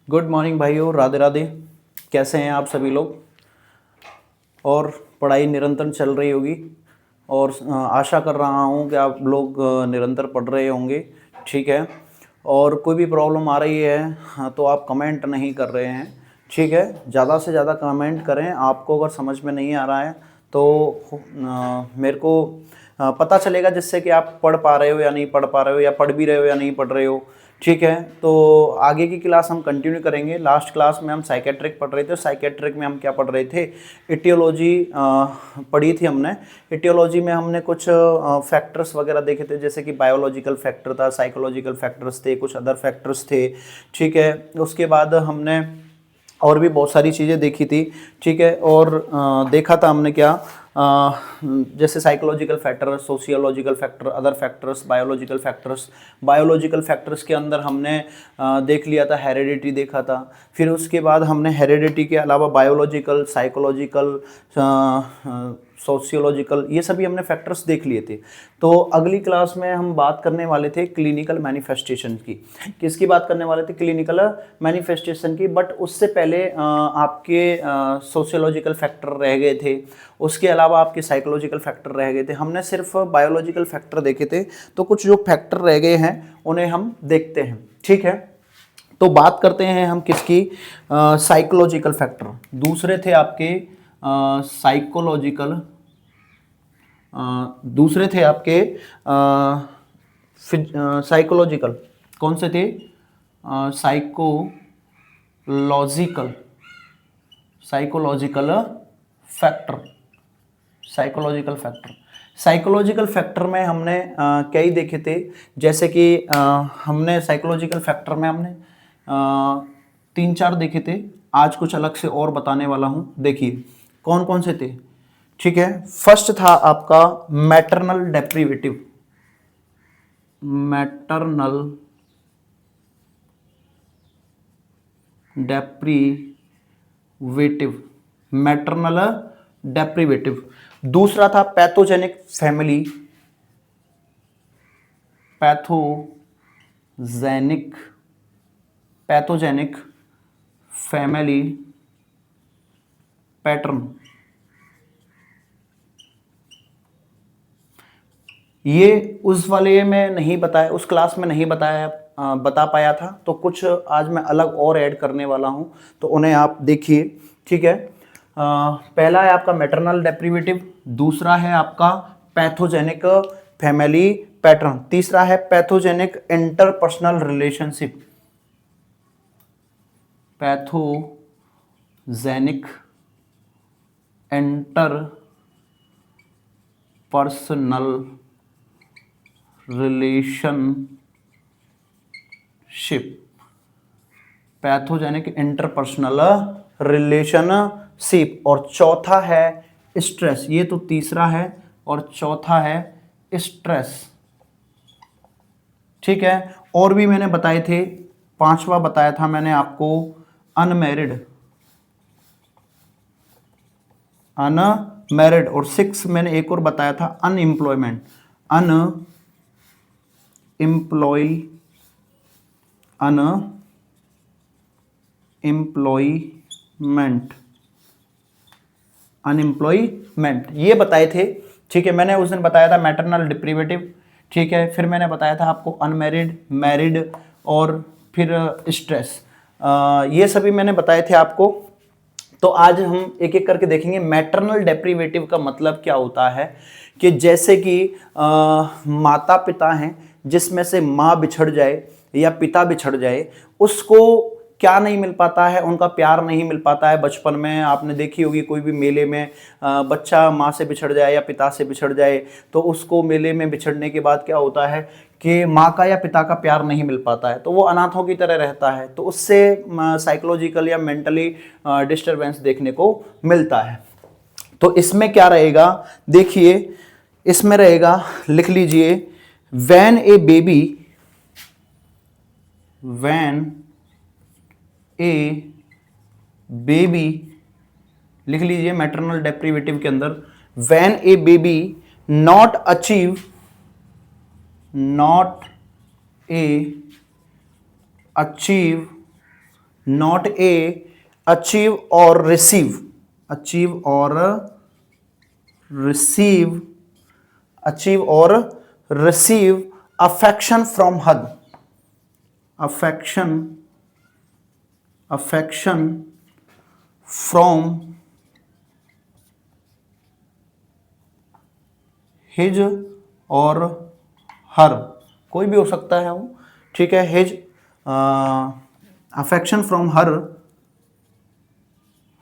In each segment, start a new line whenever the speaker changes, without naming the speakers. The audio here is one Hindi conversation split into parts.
गुड मॉर्निंग भाइयों, राधे राधे। कैसे हैं आप सभी लोग? और पढ़ाई निरंतर चल रही होगी और आशा कर रहा हूं कि आप लोग निरंतर पढ़ रहे होंगे। ठीक है। और कोई भी प्रॉब्लम आ रही है तो आप कमेंट नहीं कर रहे हैं। ठीक है, ज़्यादा से ज़्यादा कमेंट करें। आपको अगर समझ में नहीं आ रहा है तो मेरे को पता चलेगा, जिससे कि आप पढ़ पा रहे हो या नहीं पढ़ पा रहे हो, या पढ़ भी रहे हो या नहीं पढ़ रहे हो। ठीक है, तो आगे की क्लास हम कंटिन्यू करेंगे। लास्ट क्लास में हम साइकेट्रिक पढ़ रहे थे। साइकेट्रिक में हम क्या पढ़ रहे थे? इटियोलॉजी पढ़ी थी हमने। इटियोलॉजी में हमने कुछ फैक्टर्स वगैरह देखे थे, जैसे कि बायोलॉजिकल फैक्टर था, साइकोलॉजिकल फैक्टर्स थे, कुछ अदर फैक्टर्स थे। ठीक है, उसके बाद हमने और भी बहुत सारी चीज़ें देखी थी। ठीक है, और देखा था हमने क्या, जैसे psychological factor, sociological factor, other factors, biological factors. Biological factors के अंदर हमने देख लिया था, हेरिडिटी देखा था। फिर उसके बाद हमने हेरिडिटी के अलावा बायोलॉजिकल, साइकोलॉजिकल, सोशियोलॉजिकल, ये सभी हमने फैक्टर्स देख लिए थे। तो अगली क्लास में हम बात करने वाले थे क्लिनिकल मैनिफेस्टेशन की। किसकी बात करने वाले थे? क्लिनिकल मैनिफेस्टेशन की। बट उससे पहले आपके सोशियोलॉजिकल फैक्टर रह गए थे, उसके अलावा आपके साइकोलॉजिकल फैक्टर रह गए थे। हमने सिर्फ बायोलॉजिकल फैक्टर देखे थे, तो कुछ जो फैक्टर रह गए हैं उन्हें हम देखते हैं। ठीक है, तो बात करते हैं हम किसकी? Psychological factor. दूसरे थे आपके साइकोलॉजिकल, दूसरे थे आपके साइकोलॉजिकल। कौन से थे? Psychological, psychological factor, psychological factor. Psychological factor में हमने कई देखे थे, जैसे कि हमने साइकोलॉजिकल फैक्टर में हमने 3-4 देखे थे। आज कुछ अलग से और बताने वाला हूं। देखिए कौन कौन से थे। ठीक है, फर्स्ट था आपका maternal deprivative. Maternal deprivative, maternal deprivative. दूसरा था pathogenic family, pathogenic, pathogenic family pattern. ये उस वाले में नहीं बताया, उस क्लास में नहीं बताया, बता पाया था, तो कुछ आज मैं अलग और ऐड करने वाला हूं, तो उन्हें आप देखिए। ठीक है, पहला है आपका मैटरनल डेप्रिवेटिव, दूसरा है आपका पैथोजेनिक फैमिली पैटर्न, तीसरा है pathogenic interpersonal relationship, pathogenic interpersonal relationship, pathogenic interpersonal relationship. और चौथा है स्ट्रेस। ये तो तीसरा है और चौथा है स्ट्रेस। ठीक है, और भी मैंने बताए थे। पांचवा बताया था मैंने आपको अनमैरिड, अनमैरिड। और 6 मैंने एक और बताया था अनएम्प्लॉयमेंट, अनएम्प्लॉयमेंट, ये बताए थे। ठीक है, मैंने उस दिन बताया था मैटरनल डिप्रिवेटिव। ठीक है, फिर मैंने बताया था आपको अनमैरिड, मैरिड और फिर स्ट्रेस। ये सभी मैंने बताए थे आपको। तो आज हम एक एक करके देखेंगे मैटरनल डेप्रिवेटिव का मतलब क्या होता है। कि जैसे कि माता पिता हैं, जिसमें से माँ बिछड़ जाए या पिता बिछड़ जाए, उसको क्या नहीं मिल पाता है? उनका प्यार नहीं मिल पाता है। बचपन में आपने देखी होगी कोई भी मेले में बच्चा माँ से बिछड़ जाए या पिता से बिछड़ जाए, तो उसको मेले में बिछड़ने के बाद क्या होता है कि माँ का या पिता का प्यार नहीं मिल पाता है, तो वो अनाथों की तरह रहता है। तो उससे साइकोलॉजिकल या मेंटली डिस्टरबेंस देखने को मिलता है। तो इसमें क्या रहेगा? देखिए इसमें रहेगा, लिख लीजिए, when A baby, when A baby, लिख लीजिए मैटरनल डेप्रिवेटिव के अंदर, when A baby not achieve, not a achieve not a achieve और रिसीव, अचीव और रिसीव, अचीव और रिसीव अफेक्शन फ्रॉम हद, अफेक्शन, अफेक्शन फ्रॉम हिज और हर, कोई भी हो सकता है वो, ठीक है। His affection from her,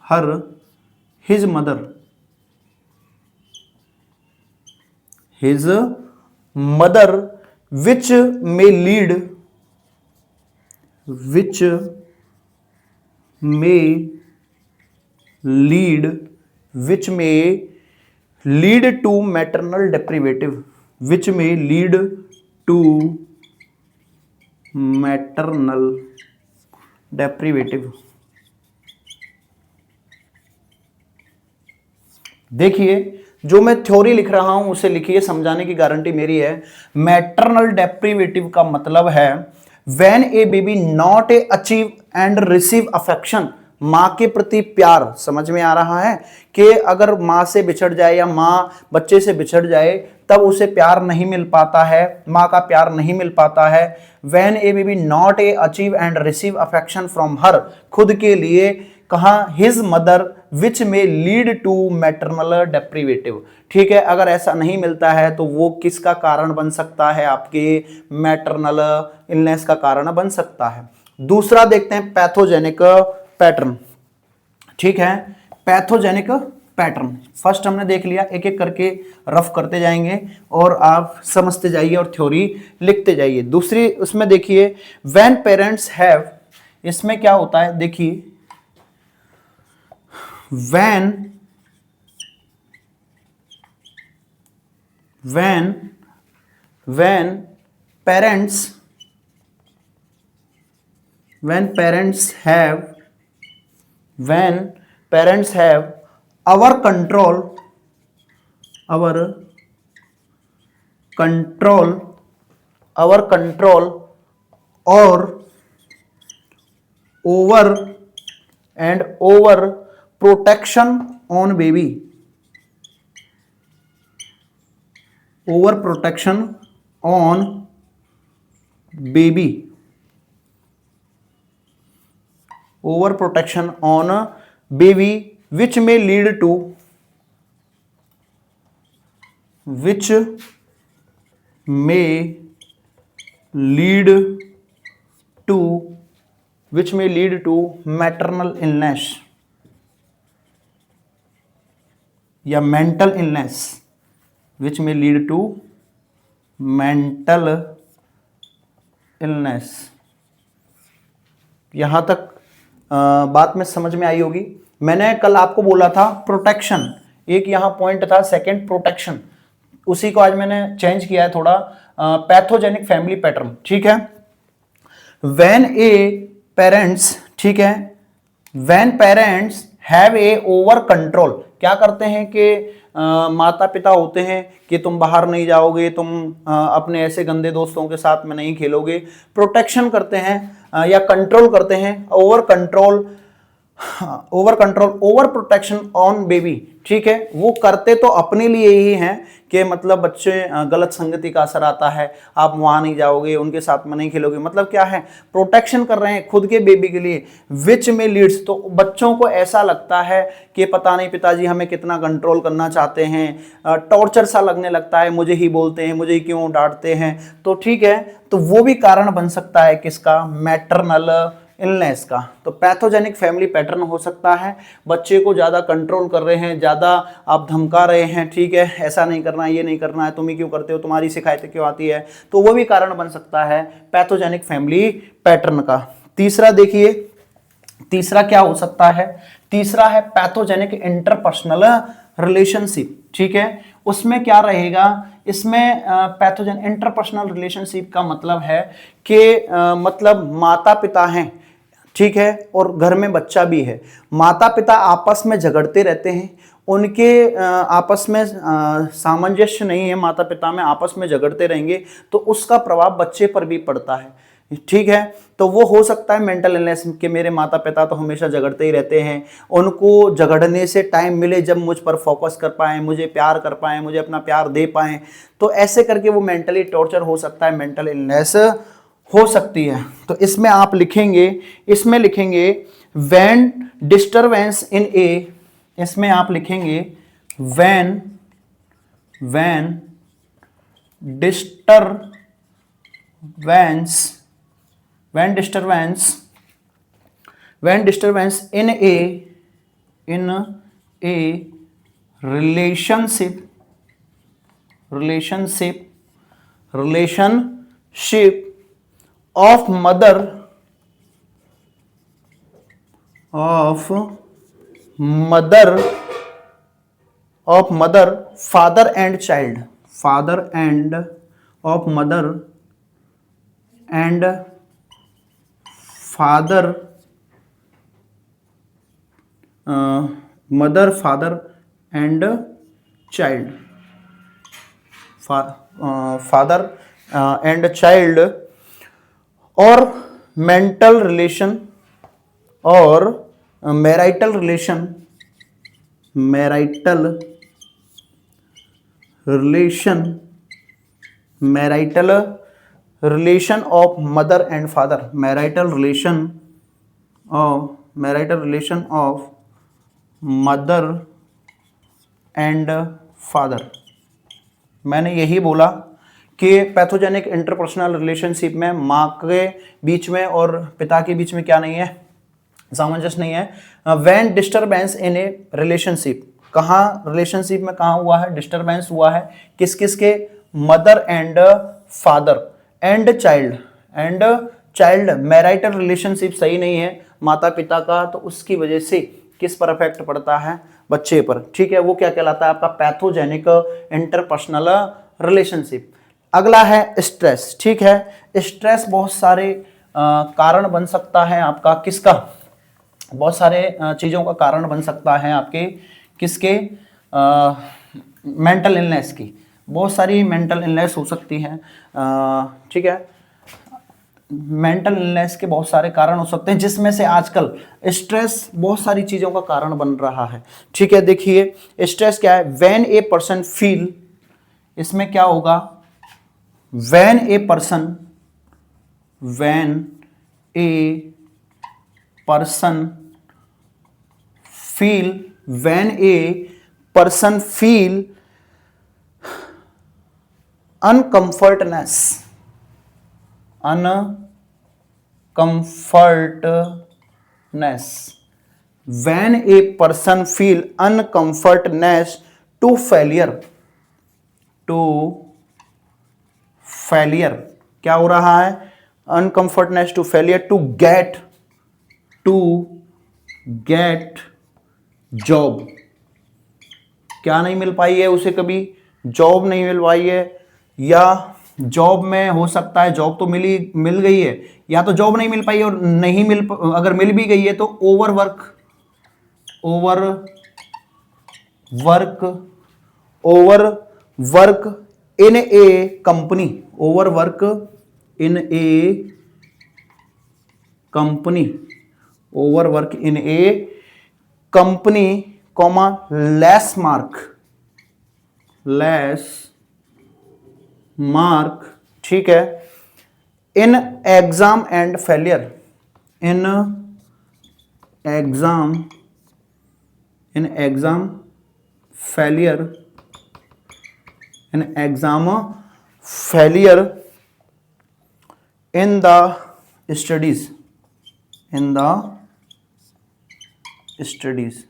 her his mother, his mother which may lead, which may lead, which may lead to maternal deprivative, which may lead to maternal deprivative. देखिए जो मैं थ्योरी लिख रहा हूं उसे लिखिए, समझाने की गारंटी मेरी है। मैटरनल डेप्रिवेटिव का मतलब है when A baby not a achieve and receive affection, मां के प्रति प्यार, समझ में आ रहा है कि अगर मां से बिछड़ जाए या मां बच्चे से बिछड़ जाए तब उसे प्यार नहीं मिल पाता है, मां का प्यार नहीं मिल पाता है। When A baby not a achieve and receive affection from हर, खुद के लिए, कहा हिज मदर विच में लीड टू मैटरनल डेप्रिवेटिव, ठीक है। अगर ऐसा नहीं मिलता है तो वो किसका कारण बन सकता है, आपके मैटरनल इलनेस का कारण बन सकता है। दूसरा देखते हैं पैथोजेनिक पैटर्न, ठीक है। पैथोजेनिक पैटर्न फर्स्ट हमने देख लिया, एक एक करके रफ करते जाएंगे और आप समझते जाइए और थ्योरी लिखते जाइए। दूसरी उसमें देखिए व्हेन पेरेंट्स हैव, इसमें क्या होता है देखिए, when parents, when parents have our control, or over protection on baby, over protection on baby, over protection on baby which may lead to, which may lead to, which may lead to maternal illness या मेंटल इलनेस, विच में लीड टू मेंटल इलनेस। यहां तक बात में समझ में आई होगी। मैंने कल आपको बोला था प्रोटेक्शन, एक यहां पॉइंट था सेकंड प्रोटेक्शन, उसी को आज मैंने चेंज किया है थोड़ा, पैथोजेनिक फैमिली पैटर्न, ठीक है। व्हेन ए पेरेंट्स, ठीक है, when parents have a over control, क्या करते हैं कि माता पिता होते हैं कि तुम बाहर नहीं जाओगे, तुम अपने ऐसे गंदे दोस्तों के साथ में नहीं खेलोगे, प्रोटेक्शन करते हैं या कंट्रोल करते हैं, over control, over protection on baby, ठीक है। वो करते तो अपने लिए ही हैं कि मतलब बच्चे गलत संगति का असर आता है, आप वहां नहीं जाओगे, उनके साथ में नहीं खेलोगे, मतलब क्या है, प्रोटेक्शन कर रहे हैं खुद के बेबी के लिए। विच में लीड्स, तो बच्चों को ऐसा लगता है कि पता नहीं पिताजी हमें कितना कंट्रोल करना चाहते हैं, टॉर्चर सा लगने लगता है, मुझे ही बोलते हैं, मुझे ही क्यों डांटते हैं, तो ठीक है, तो वो भी कारण बन सकता है किसका, मैटरनल इलनेस का। तो पैथोजेनिक फैमिली पैटर्न हो सकता है बच्चे को ज़्यादा कंट्रोल कर रहे हैं, ज़्यादा आप धमका रहे हैं, ठीक है, ऐसा नहीं करना है, ये नहीं करना है, तुम ही क्यों करते हो, तुम्हारी शिकायतें क्यों आती है, तो वो भी कारण बन सकता है पैथोजेनिक फैमिली पैटर्न का। तीसरा देखिए, तीसरा क्या हो सकता है, तीसरा है पैथोजेनिक इंटरपर्सनल रिलेशनशिप, ठीक है। उसमें क्या रहेगा, इसमें पैथोजेन इंटरपर्सनल रिलेशनशिप का मतलब है कि मतलब माता पिता हैं, ठीक है, और घर में बच्चा भी है, माता पिता आपस में झगड़ते रहते हैं, उनके आपस में सामंजस्य नहीं है, माता पिता में आपस में झगड़ते रहेंगे तो उसका प्रभाव बच्चे पर भी पड़ता है। ठीक है। तो वो हो सकता है मेंटल इलनेस के मेरे माता पिता तो हमेशा झगड़ते ही रहते हैं, उनको झगड़ने से टाइम मिले जब मुझ पर फोकस कर पाएं, मुझे प्यार कर पाएं, मुझे अपना प्यार दे पाएं, तो ऐसे करके वो मेंटली टॉर्चर हो सकता है, मेंटल इलनेस हो सकती है। तो इसमें आप लिखेंगे, इसमें लिखेंगे व्हेन डिस्टरबेंस इन ए, इसमें आप लिखेंगे when disturbance in a relationship of mother father and child, mother, father and child, father and child, or mental relation or marital relation of mother and father, marital relation of mother and father. मैंने यही बोला कि पैथोजेनिक इंटरपर्सनल रिलेशनशिप में माँ के बीच में और पिता के बीच में क्या नहीं है, सामंजस्य नहीं है। When disturbance in A relationship, कहाँ रिलेशनशिप में कहाँ हुआ है, डिस्टरबेंस हुआ है किस किस के, mother and father and child marital relationship सही नहीं है माता पिता का, तो उसकी वजह से किस पर इफेक्ट पड़ता है, बच्चे पर। ठीक है, वो क्या कहलाता है आपका पैथोजेनिक इंटरपर्सनल रिलेशनशिप। अगला है स्ट्रेस। ठीक है, स्ट्रेस बहुत सारे कारण बन सकता है आपका, किसका, बहुत सारे चीज़ों का कारण बन सकता है आपके, किसके, मेंटल इलनेस की। बहुत सारी मेंटल इलनेस हो सकती है। ठीक है, मेंटल इलनेस के बहुत सारे कारण हो सकते हैं, जिसमें से आजकल स्ट्रेस बहुत सारी चीज़ों का कारण बन रहा है। ठीक है, देखिए स्ट्रेस क्या है, व्हेन ए पर्सन फील, इसमें क्या होगा, when a person feel uncomfortness when a person feel uncomfortness to failure, क्या हो रहा है, uncomfortness to failure to get job, क्या नहीं मिल पाई है उसे, कभी जॉब नहीं मिल पाई है, या जॉब में हो सकता है जॉब तो मिल गई है, या तो जॉब नहीं मिल पाई और नहीं अगर मिल भी गई है तो ओवरवर्क इन ए कंपनी, कॉमा लेस मार्क, ठीक है, in exam and failure, in exam failure in the studies.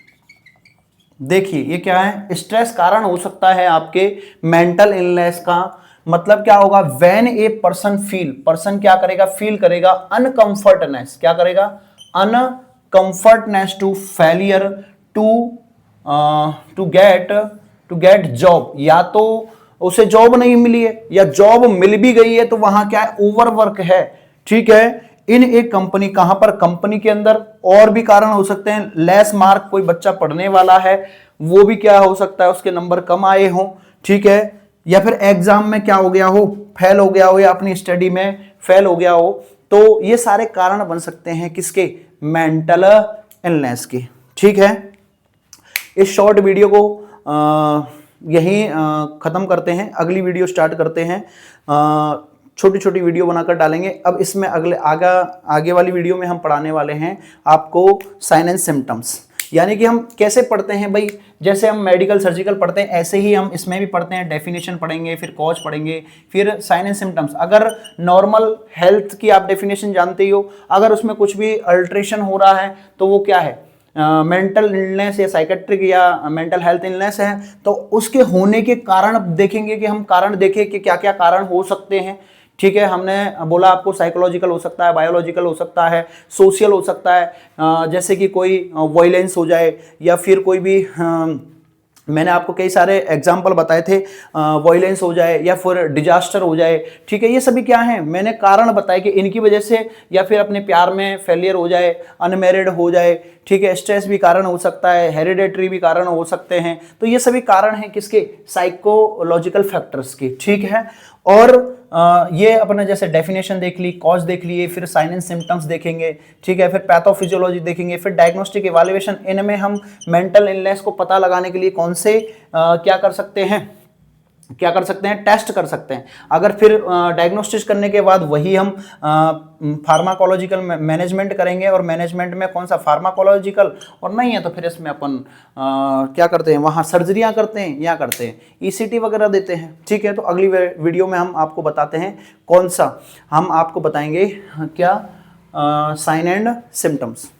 देखिए ये क्या है, स्ट्रेस कारण हो सकता है आपके मेंटल इलनेस का। मतलब क्या होगा, when a person feel, person क्या करेगा, फील करेगा अनकंफर्टनेस, क्या करेगा, uncomfortness to failure to get job, या तो उसे जॉब नहीं मिली है या जॉब मिल भी गई है तो वहां क्या है, ओवरवर्क है। ठीक है, इन एक कंपनी, कहां पर, कंपनी के अंदर। और भी कारण हो सकते हैं, लेस मार्क, कोई बच्चा पढ़ने वाला है वो भी क्या हो सकता है, उसके नंबर कम आए हों। ठीक है, या फिर एग्जाम में क्या हो गया हो, फेल हो गया हो, या अपनी स्टडी में फेल हो गया हो, तो ये सारे कारण बन सकते हैं किसके, मेंटल इलनेस के। ठीक है, इस शॉर्ट वीडियो को यहीं ख़त्म करते हैं, अगली वीडियो स्टार्ट करते हैं। छोटी छोटी वीडियो बनाकर डालेंगे। अब इसमें आगे वाली वीडियो में हम पढ़ाने वाले हैं आपको साइन एंड सिम्टम्स, यानी कि हम कैसे पढ़ते हैं भाई, जैसे हम मेडिकल सर्जिकल पढ़ते हैं ऐसे ही हम इसमें भी पढ़ते हैं। डेफिनेशन पढ़ेंगे, फिर कॉज पढ़ेंगे, फिर साइन एंड सिम्टम्स। अगर नॉर्मल हेल्थ की आप डेफिनेशन जानते ही हो, अगर उसमें कुछ भी अल्ट्रेशन हो रहा है तो वो क्या है, मेंटल इलनेस या साइकेट्रिक या मेंटल हेल्थ इलनेस है, तो उसके होने के कारण देखेंगे कि हम कारण देखें कि क्या क्या कारण हो सकते हैं। ठीक है, हमने बोला आपको साइकोलॉजिकल हो सकता है, बायोलॉजिकल हो सकता है, सोशल हो सकता है, जैसे कि कोई वायलेंस हो जाए या फिर कोई भी मैंने आपको कई सारे एग्जाम्पल बताए थे, वायलेंस हो जाए या फिर डिजास्टर हो जाए। ठीक है, ये सभी क्या हैं, मैंने कारण बताए कि इनकी वजह से, या फिर अपने प्यार में फेलियर हो जाए, अनमैरिड हो जाए। ठीक है, स्ट्रेस भी कारण हो सकता है, हेरिडेटरी भी कारण हो सकते हैं। तो ये सभी कारण हैं किसके, साइकोलॉजिकल फैक्टर्स के। ठीक है, और ये अपने जैसे डेफिनेशन देख ली, कॉज देख लिए, फिर साइन एंड सिम्टम्स देखेंगे। ठीक है, फिर पैथोफिजियोलॉजी देखेंगे, फिर डायग्नोस्टिक इवैल्यूएशन। इनमें हम मेंटल इलनेस को पता लगाने के लिए कौन से क्या कर सकते हैं, टेस्ट कर सकते हैं। अगर फिर डायग्नोस्टिस करने के बाद वही हम फार्माकोलॉजिकल मैनेजमेंट करेंगे, और मैनेजमेंट में कौन सा फार्माकोलॉजिकल, और नहीं है तो फिर इसमें अपन क्या करते हैं, वहाँ सर्जरियाँ करते हैं या करते हैं ईसीटी वगैरह देते हैं। ठीक है, तो अगली वीडियो में हम आपको बताते हैं कौन सा, हम आपको बताएंगे क्या, साइन एंड सिम्टम्स।